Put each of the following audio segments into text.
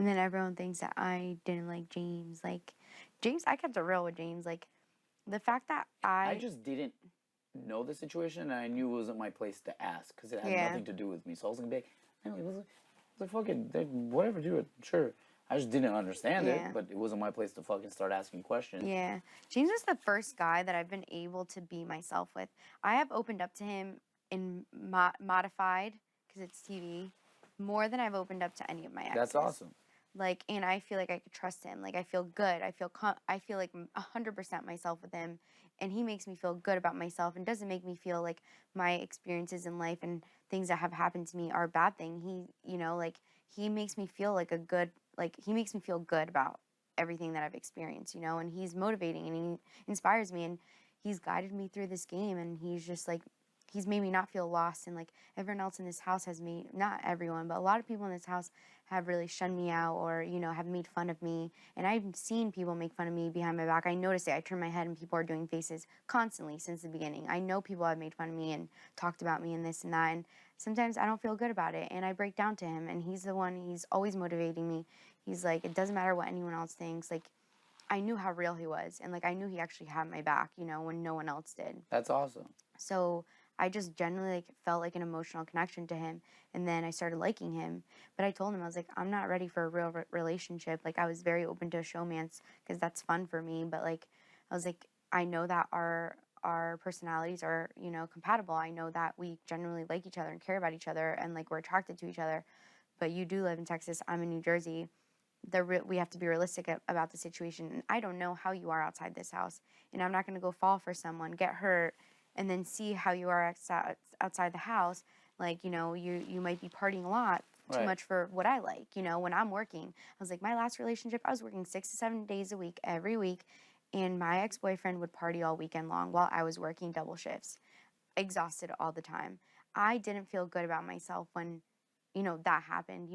And then everyone thinks that I didn't like James. Like, James, I kept it real with James. Like, the fact that I just didn't know the situation, and I knew it wasn't my place to ask because it had yeah, nothing to do with me. So I was gonna be like, man, it was like fucking whatever, do it, sure. I just didn't understand it, yeah, but it wasn't my place to fucking start asking questions. yeah. James is the first guy that I've been able to be myself with. I have opened up to him in modified, because it's TV, more than I've opened up to any of my That's exes. awesome. Like, and I feel like I could trust him. Like, I feel good. I feel like 100% myself with him, and he makes me feel good about myself, and doesn't make me feel like my experiences in life and things that have happened to me are a bad thing. Like, he makes me feel like he makes me feel good about everything that I've experienced, and he's motivating and he inspires me, and he's guided me through this game, and he's just like, he's made me not feel lost. And like, everyone else in this house has made, not everyone, but a lot of people in this house have really shunned me out, or have made fun of me. And I've seen people make fun of me behind my back. I notice it. I turn my head and people are doing faces constantly since the beginning. I know people have made fun of me and talked about me and this and that, and sometimes I don't feel good about it, and I break down to him, and he's always motivating me. He's like, it doesn't matter what anyone else thinks. Like, I knew how real he was, and like, I knew he actually had my back, when no one else did. That's awesome. So I just genuinely like felt like an emotional connection to him, and then I started liking him. But I told him, I was like, I'm not ready for a real relationship. Like, I was very open to a showmance because that's fun for me, but like, I was like, I know that our personalities are, compatible. I know that we genuinely like each other and care about each other, and like, we're attracted to each other. But you do live in Texas, I'm in New Jersey. We have to be realistic about the situation. And I don't know how you are outside this house, and I'm not going to go fall for someone, get hurt, and then see how you are outside the house. Like, you might be partying a lot, too Right. much for what I like. When I'm working, I was like, my last relationship, I was working 6 to 7 days a week, every week, and my ex-boyfriend would party all weekend long while I was working double shifts, exhausted all the time. I didn't feel good about myself when that happened,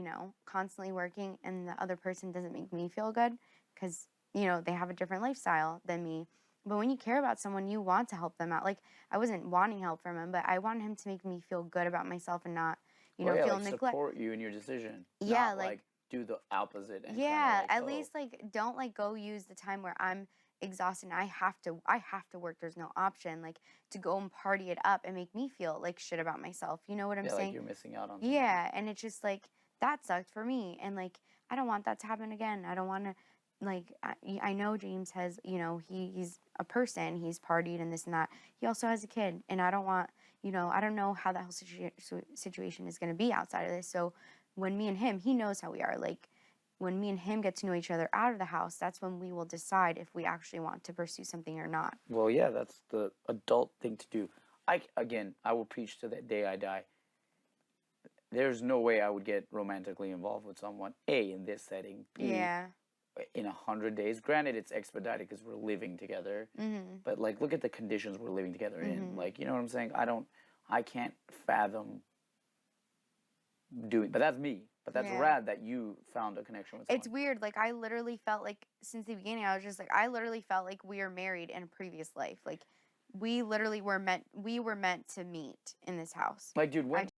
constantly working, and the other person doesn't make me feel good because, they have a different lifestyle than me. But when you care about someone, you want to help them out. Like, I wasn't wanting help from him, but I wanted him to make me feel good about myself and not, Well, yeah, feel like neglect. support you in your decision, Yeah, not like, like do the opposite and kind of yeah, like, at oh, least like, don't like go use the time where I'm exhausted and I have to work. There's no option like to go and party it up and make me feel like shit about myself. You know what I'm yeah, like saying? you're missing out on something. Yeah, and it's just like, that sucked for me, and like, I don't want that to happen again. I don't want to, like, I know James has, he's a person. He's partied and this and that. He also has a kid, and I don't want, I don't know how that whole situation is going to be outside of this. So when me and him, he knows how we are. Like, when me and him get to know each other out of the house, that's when we will decide if we actually want to pursue something or not. Well, yeah, that's the adult thing to do. I will preach to the day I die. There's no way I would get romantically involved with someone. A, in this setting. B, Yeah. in 100 days. Granted, it's expedited because we're living together. Mhm. But like, look at the conditions we're living together in. Mhm. Like, you know what I'm saying? I can't fathom doing. But that's me. But that's Yeah. rad that you found a connection with It's someone. weird. Like, I literally felt like, since the beginning, I was just like, I literally felt like we were married in a previous life. Like, we were meant to meet in this house. Like, dude, I when